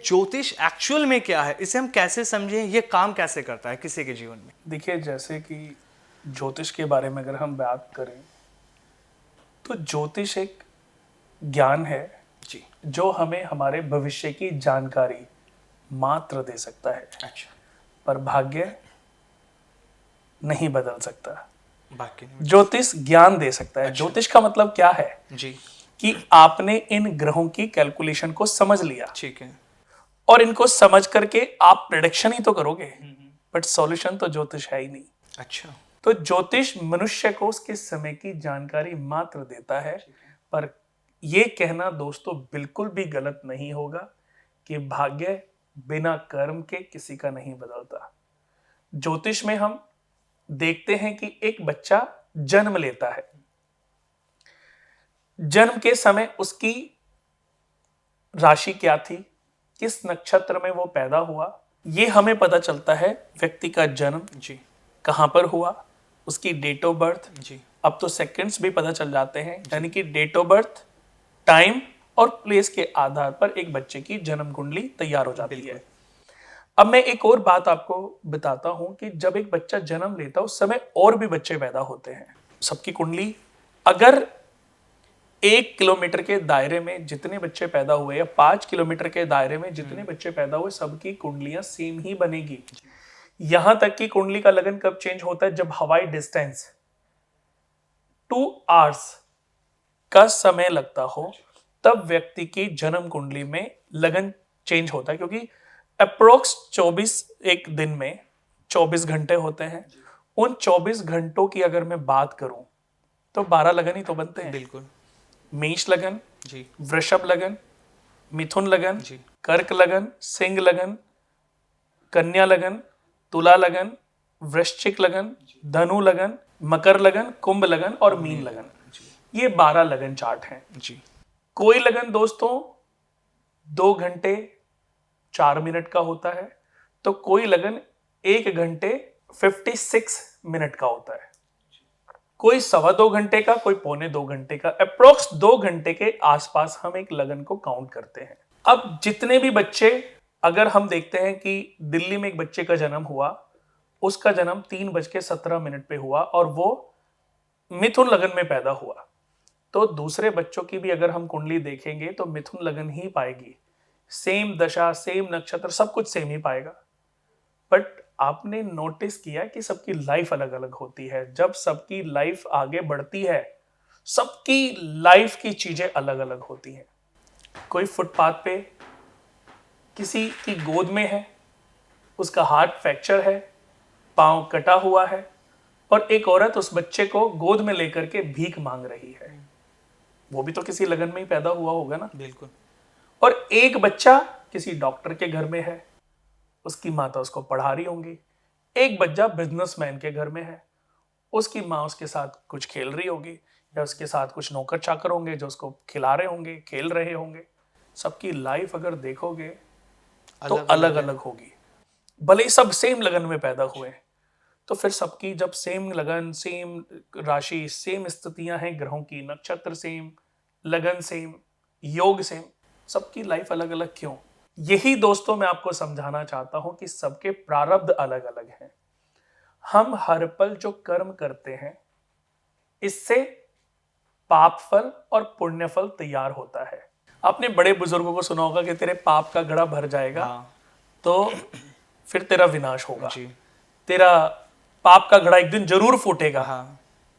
ज्योतिष एक्चुअल में क्या है, इसे हम कैसे समझें, ये काम कैसे करता है किसी के जीवन में? देखिए, जैसे कि ज्योतिष के बारे में अगर हम बात करें तो ज्योतिष एक ज्ञान है जी। जो हमें हमारे भविष्य की जानकारी मात्र दे सकता है, अच्छा। पर भाग्य नहीं बदल सकता। बाकी ज्योतिष ज्ञान दे सकता है। अच्छा। ज्योतिष का मतलब क्या है जी। कि आपने इन ग्रहों की कैलकुलेशन को समझ लिया ठीक है। और इनको समझ करके आप प्रेडिक्शन ही तो करोगे, बट सॉल्यूशन तो ज्योतिष है ही नहीं। अच्छा। तो ज्योतिष मनुष्य को उसके समय की जानकारी मात्र देता है, पर यह कहना दोस्तों बिल्कुल भी गलत नहीं होगा कि भाग्य बिना कर्म के किसी का नहीं बदलता। ज्योतिष में हम देखते हैं कि एक बच्चा जन्म लेता है, जन्म के समय उसकी राशि क्या थी, किस नक्षत्र में वो पैदा हुआ, ये हमें पता चलता है। व्यक्ति का जन्म जी। कहां पर हुआ, उसकी डेट ऑफ बर्थ। जी। अब तो सेकंड्स भी पता चल जाते हैं, यानी कि डेट ऑफ बर्थ, टाइम और प्लेस के आधार पर एक बच्चे की जन्म कुंडली तैयार हो जाती है। अब मैं एक और बात आपको बताता हूं कि जब एक बच्चा जन्म लेता है उस समय और भी बच्चे पैदा होते हैं। सबकी कुंडली, अगर 1 किलोमीटर के दायरे में जितने बच्चे पैदा हुए या 5 किलोमीटर के दायरे में जितने बच्चे पैदा हुए, सबकी कुंडलियां सेम ही बनेगी। यहां तक कि कुंडली का लगन कब चेंज होता है, जब हवाई डिस्टेंस 2 आवर्स का समय लगता हो, तब व्यक्ति की जन्म कुंडली में लगन चेंज होता है। क्योंकि अप्रोक्स 24 एक दिन में 24 घंटे होते हैं। उन 24 घंटों की अगर मैं बात करूं तो 12 लगन ही तो बनते हैं। बिल्कुल। मेष लगन, जी। वृषभ लगन, मिथुन लगन, जी। कर्क लगन, सिंह लगन, कन्या लगन, तुला लगन, वृश्चिक लगन, धनु लगन, मकर लगन, कुंभ लगन और मीन लगन। ये 12 लगन चार्ट हैं। जी। कोई लगन दोस्तों 2 घंटे 4 मिनट का होता है, तो कोई लगन 1 घंटे 56 मिनट का होता है। कोई 2.25 घंटे का, कोई 2.25 घंटे का। अप्रोक्स 2 घंटे के आसपास हम एक लगन को काउंट करते हैं। अब जितने भी बच्चे, अगर हम देखते हैं कि दिल्ली में एक बच्चे का जन्म हुआ, उसका जन्म 3:17 पे हुआ और वो मिथुन लगन में पैदा हुआ, तो दूसरे बच्चों की भी अगर हम कुंडली देखेंगे तो मिथुन लगन ही पाएगी। सेम दशा, सेम नक्षत्र, सब कुछ सेम ही पाएगा। बट आपने नोटिस किया कि सबकी लाइफ अलग अलग होती है। जब सबकी लाइफ आगे बढ़ती है, सबकी लाइफ की चीजें अलग अलग होती हैं। कोई फुटपाथ पे किसी की गोद में है, उसका हाथ फ्रैक्चर है, पांव कटा हुआ है, और एक औरत उस बच्चे को गोद में लेकर के भीख मांग रही है। वो भी तो किसी लगन में ही पैदा हुआ होगा ना। बिल्कुल। और एक बच्चा किसी डॉक्टर के घर में है, उसकी माता उसको पढ़ा रही होंगी। एक बच्चा बिजनेसमैन के घर में है, उसकी माँ उसके साथ कुछ खेल रही होगी, या उसके साथ कुछ नौकर चाकर होंगे जो उसको खिला रहे होंगे, खेल रहे होंगे। सबकी लाइफ अगर देखोगे तो अलग अलग होगी, भले ही सब सेम लगन में पैदा हुए। तो फिर सबकी जब सेम लगन, सेम राशि, सेम स्थितियां हैं ग्रहों की, नक्षत्र सेम, लगन सेम, योग सेम, सबकी लाइफ अलग अलग क्यों? यही दोस्तों मैं आपको समझाना चाहता हूं कि सबके प्रारब्ध अलग अलग हैं। हम हर पल जो कर्म करते हैं, इससे पाप फल और पुण्य फल तैयार होता है। आपने बड़े बुजुर्गों को सुना होगा कि तेरे पाप का घड़ा भर जाएगा, तो फिर तेरा विनाश होगा। जी। तेरा पाप का घड़ा एक दिन जरूर फूटेगा।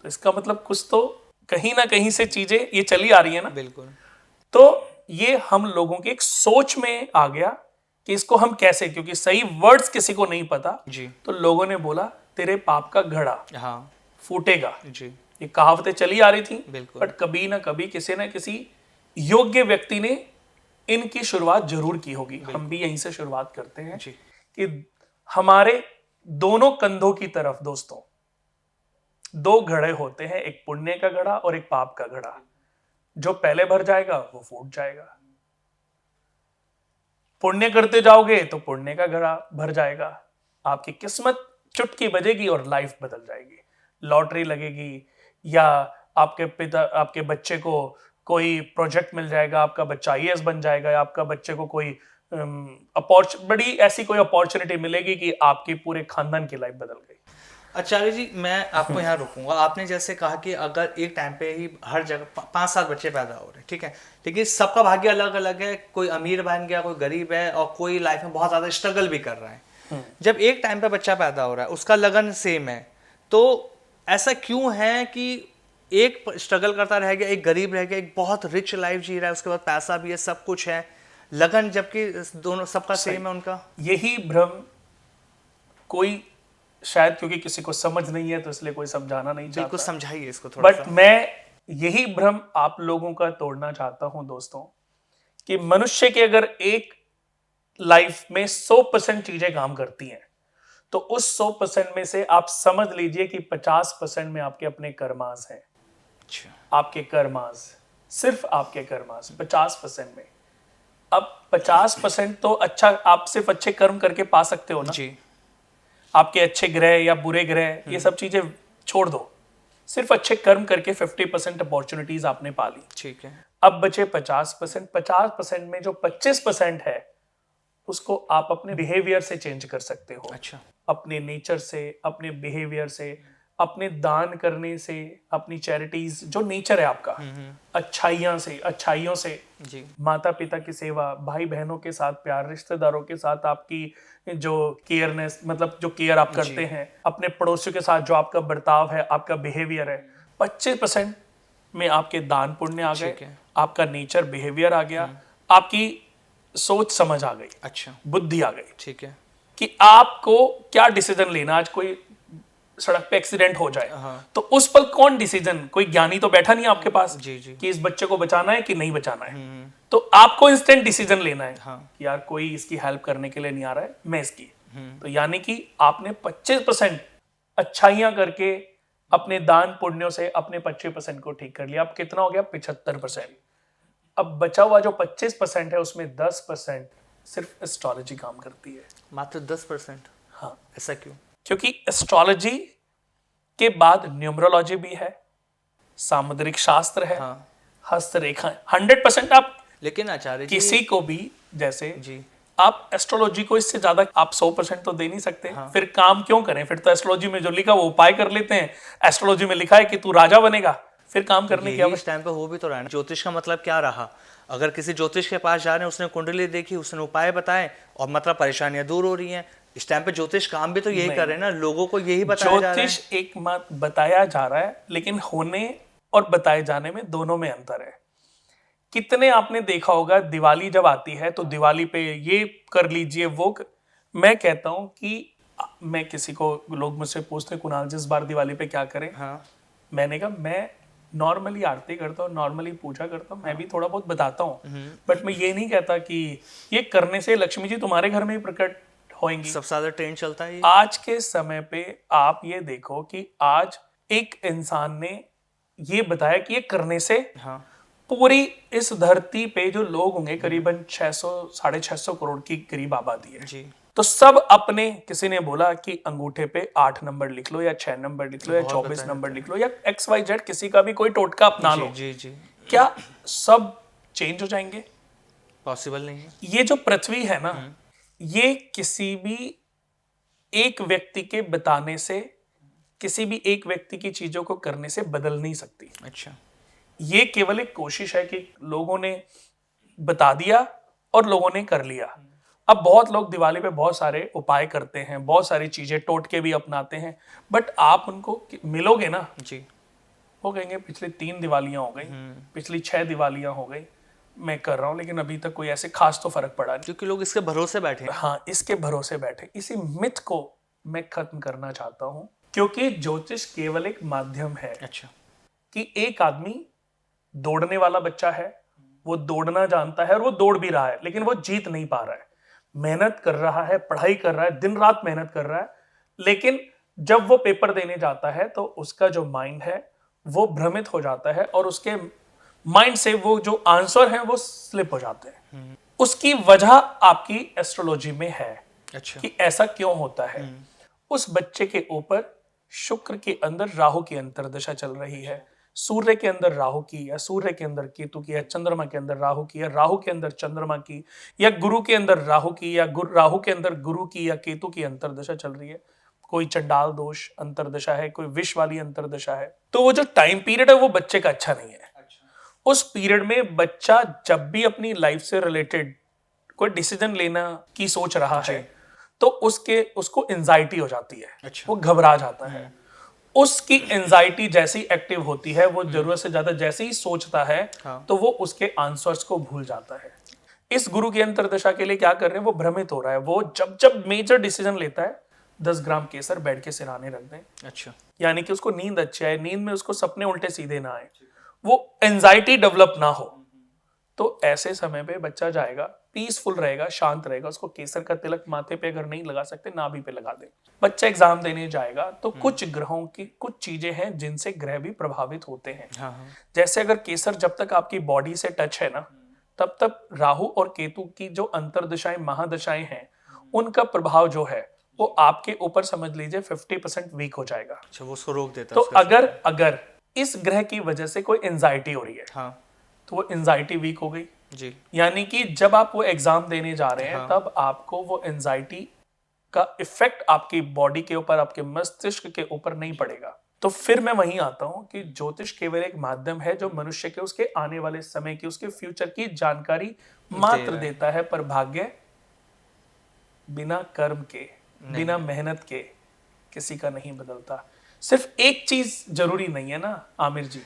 तो इसका मतलब कुछ तो कहीं ना कहीं से चीजें ये चली आ रही है ना। बिल्कुल। तो ये हम लोगों की एक सोच में आ गया कि इसको हम कैसे, क्योंकि सही वर्ड्स किसी को नहीं पता, जी। तो लोगों ने बोला तेरे पाप का घड़ा फूटेगा। जी। ये कहावतें चली आ रही थी, बिल्कुल। बट कभी ना कभी किसी ना किसी योग्य व्यक्ति ने इनकी शुरुआत जरूर की होगी। हम भी यहीं से शुरुआत करते हैं जी। कि हमारे दोनों कंधों की तरफ दोस्तों 2 घड़े होते हैं, एक पुण्य का घड़ा और एक पाप का घड़ा। जो पहले भर जाएगा वो फूट जाएगा। पुण्य करते जाओगे तो पुण्य का घड़ा भर जाएगा, आपकी किस्मत चुटकी बजेगी और लाइफ बदल जाएगी। लॉटरी लगेगी, या आपके पिता, आपके बच्चे को कोई प्रोजेक्ट मिल जाएगा, आपका बच्चा आईएएस बन जाएगा, या आपका बच्चे को कोई बड़ी ऐसी कोई अपॉर्चुनिटी मिलेगी कि आपकी पूरे खानदान की लाइफ बदल गई। आचार्य जी, मैं आपको यहाँ रोकूंगा। आपने जैसे कहा कि अगर एक टाइम पे ही हर जगह 5-7 बच्चे पैदा हो रहे हैं, ठीक है, लेकिन सबका भाग्य अलग अलग है। कोई अमीर बन गया, कोई गरीब है, और कोई लाइफ में बहुत ज़्यादा स्ट्रगल भी कर रहा है। जब एक टाइम पे बच्चा पैदा हो रहा है, उसका लगन सेम है, तो ऐसा क्यों है कि एक स्ट्रगल करता रह गया, एक गरीब रह गया, एक बहुत रिच लाइफ जी रहा है, उसके बाद पैसा भी है, सब कुछ है, लगन जबकि दोनों सबका सेम है उनका? यही भ्रम कोई शायद क्योंकि किसी को समझ नहीं है तो इसलिए कोई समझाना नहीं चाहता। बिल्कुल समझाइए इसको थोड़ा बट मैं यही भ्रम आप लोगों का तोड़ना चाहता हूं दोस्तों, कि मनुष्य की अगर एक लाइफ में 100% चीजें काम करती हैं, तो उस 100% में से आप समझ लीजिए कि 50% में आपके अपने कर्मास हैं। अच्छा। आपके कर्मास, सिर्फ आपके कर्मास 50% में। अब 50% तो अच्छा, आप सिर्फ अच्छे कर्म करके पा सकते हो ना जी। आपके अच्छे ग्रह या बुरे ग्रह ये सब चीजें छोड़ दो, सिर्फ अच्छे कर्म करके 50% अपॉर्चुनिटीज आपने पा ली। ठीक है। अब बचे 50%। 50% में जो 25% है उसको आप अपने बिहेवियर से चेंज कर सकते हो। अच्छा। अपने नेचर से, अपने बिहेवियर से, अपने दान करने से, अपनी चैरिटीज, जो नेचर है आपका, अच्छाइयों से जी। माता पिता की सेवा, भाई बहनों के साथ प्यार, रिश्तेदारों के साथ आपकी जो केयरनेस, मतलब जो केयर आप करते हैं, अपने पड़ोसियों के साथ जो आपका बर्ताव है, आपका बिहेवियर है, 25% में आपके दान पुण्य आ गए, आपका नेचर बिहेवियर आ गया, आपकी सोच समझ आ गई, अच्छा, बुद्धि आ गई। ठीक है। कि आपको क्या डिसीजन लेना। आज कोई सड़क पे एक्सीडेंट हो जाए तो उस पल कौन डिसीजन, कोई ज्ञानी तो बैठा नहीं आपके पास जी जी। कि इस बच्चे को बचाना है कि नहीं बचाना है, तो आपको इंस्टेंट डिसीजन लेना है कि यार कोई इसकी हेल्प करने के लिए नहीं आ रहा है, मैं इसकी। तो यानी कि आपने 25% अच्छाइयां करके अपने दान पुण्यों से अपने 25% को ठीक कर लिया। अब कितना हो गया? 75%। अब बचा हुआ जो 25% है उसमें 10% सिर्फ एस्ट्रोलॉजी काम करती है। मात्र 10%? हाँ। ऐसा क्यों? क्योंकि एस्ट्रोलॉजी के बाद न्यूमरोलॉजी भी है, सामुद्रिक शास्त्र है, हस्तरेखा है। 100% आप, लेकिन आचार्य जी, किसी को भी जैसे जी, आप एस्ट्रोलॉजी को इससे ज्यादा आप 100% तो दे नहीं सकते। फिर काम क्यों करें? फिर तो एस्ट्रोलॉजी में जो लिखा वो उपाय कर लेते हैं। एस्ट्रोलॉजी में लिखा है कि तू राजा बनेगा, फिर काम करने की इस टाइम पे हो भी तो रहा है। ज्योतिष का मतलब क्या रहा? अगर किसी ज्योतिष के पास जा रहे हैं, उसने कुंडली देखी, उसने उपाय बताए, और मतलब परेशानियां दूर हो रही हैं। इस टाइम पे ज्योतिष काम भी तो यही कर रहे हैं ना, लोगों को यही बताया जा रहा है। ज्योतिष एक मत बताया जा रहा है, लेकिन होने और बताए जाने में दोनों में अंतर है। कितने आपने देखा होगा दिवाली जब आती है तो दिवाली पे ये कर लीजिए वो मैं कहता हूं कि मैं किसी को, लोग मुझसे पूछते हैं कुणाल जिस बार दिवाली पे क्या करें, मैंने कहा मैं नॉर्मली आरती करता हूँ, नॉर्मली पूजा करता हूँ, मैं भी थोड़ा बहुत बताता हूँ, बट मैं ये नहीं कहता कि ये करने से लक्ष्मी जी तुम्हारे घर में ही प्रकट होंगी। सबसे ज्यादा ट्रेंड चलता है आज के समय पे। आप ये देखो कि आज एक इंसान ने ये बताया कि ये करने से पूरी इस धरती पे जो लोग होंगे करीबन 600-650 करोड़ की करीब आबादी है जी, तो सब अपने, किसी ने बोला कि अंगूठे पे 8 नंबर लिख लो या 6 नंबर लिख लो या 24 नंबर लिख लो या XYZ, किसी का भी कोई टोटका अपना लो। जी जी। क्या सब चेंज हो जाएंगे? पॉसिबल नहीं है। ये जो पृथ्वी है ना, ये किसी भी एक व्यक्ति के बताने से, किसी भी एक व्यक्ति की चीजों को करने से बदल नहीं सकती। अच्छा। ये केवल एक कोशिश है कि लोगों ने बता दिया और लोगों ने कर लिया। अब बहुत लोग दिवाली पे बहुत सारे उपाय करते हैं, बहुत सारी चीजें टोटके भी अपनाते हैं, बट आप उनको मिलोगे ना जी, वो कहेंगे पिछली 3 दिवालियां हो गई, पिछली 6 दिवालियां हो गई, मैं कर रहा हूं, लेकिन अभी तक कोई ऐसे खास तो फर्क पड़ा नहीं। क्योंकि लोग इसके भरोसे बैठे। हाँ, इसके भरोसे बैठे। इसी मिथ को मैं खत्म करना चाहता हूं, क्योंकि ज्योतिष केवल एक माध्यम है। अच्छा। कि एक आदमी दौड़ने वाला बच्चा है, वो दौड़ना जानता है और वो दौड़ भी रहा है, लेकिन वो जीत नहीं पा रहा है, मेहनत कर रहा है, पढ़ाई कर रहा है, दिन रात मेहनत कर रहा है, लेकिन जब वो पेपर देने जाता है तो उसका जो माइंड है वो भ्रमित हो जाता है और उसके माइंड से वो जो आंसर है वो स्लिप हो जाते हैं। उसकी वजह आपकी एस्ट्रोलॉजी में है। अच्छा। कि ऐसा क्यों होता है। उस बच्चे के ऊपर शुक्र के अंदर राहु की अंतर्दशा चल रही है, सूर्य के अंदर राहु की, या सूर्य के अंदर केतु की, या चंद्रमा के अंदर राहु की, या राहु के अंदर चंद्रमा की, या गुरु के अंदर राहु की, या राहु के अंदर गुरु की या केतु की अंतर्दशा चल रही है, कोई चंडाल दोष अंतर्दशा है, कोई विष वाली अंतर्दशा है, तो वो जो टाइम पीरियड है वो बच्चे का अच्छा नहीं है। उस पीरियड में बच्चा जब भी अपनी लाइफ से रिलेटेड कोई डिसीजन लेना की सोच रहा है तो उसको एंजाइटी हो जाती है। अच्छा। वो घबरा जाता है। उसकी एंजाइटी जैसी एक्टिव होती है, वो जरूरत से ज्यादा जैसे ही सोचता है तो वो उसके आंसर्स को भूल जाता है। इस गुरु की अंतर्दशा के लिए क्या कर रहे हैं, वो भ्रमित हो रहा है। वो जब जब मेजर डिसीजन लेता है 10 ग्राम केसर बेड के सिरहाने रख दें। अच्छा। यानी कि उसको नींद अच्छी आए, नींद में उसको सपने उल्टे सीधे ना आए, वो एंजाइटी डेवलप ना हो, तो ऐसे समय पे बच्चा जाएगा, पीसफुल रहेगा, शांत रहेगा। उसको केसर का तिलक माथे पे अगर नहीं लगा सकते नाभि पे लगा दे। बच्चा एग्जाम देने जाएगा तो कुछ ग्रहों की कुछ चीजें हैं जिनसे ग्रह भी प्रभावित होते हैं। जैसे अगर केसर जब तक आपकी बॉडी से टच है ना, तब तक राहु और केतु की जो अंतर्दशाएं महादशाएं हैं उनका प्रभाव जो है वो आपके ऊपर समझ लीजिए 50% वीक हो जाएगा। अच्छा, वो उसको रोक देता तो है। अगर इस ग्रह की वजह से कोई एंजाइटी हो रही है तो वो एंजाइटी वीक हो गई जी। यानी कि जब आप वो एग्जाम देने जा रहे हैं तब आपको वो एंजाइटी का इफेक्ट आपकी बॉडी के ऊपर, आपके मस्तिष्क के ऊपर नहीं पड़ेगा। तो फिर मैं वहीं आता हूं कि ज्योतिष केवल एक माध्यम है जो मनुष्य के उसके आने वाले समय की, उसके फ्यूचर की जानकारी मात्र देता है, पर भाग्य बिना कर्म के, बिना मेहनत के किसी का नहीं बदलता। सिर्फ एक चीज जरूरी नहीं है ना आमिर जी,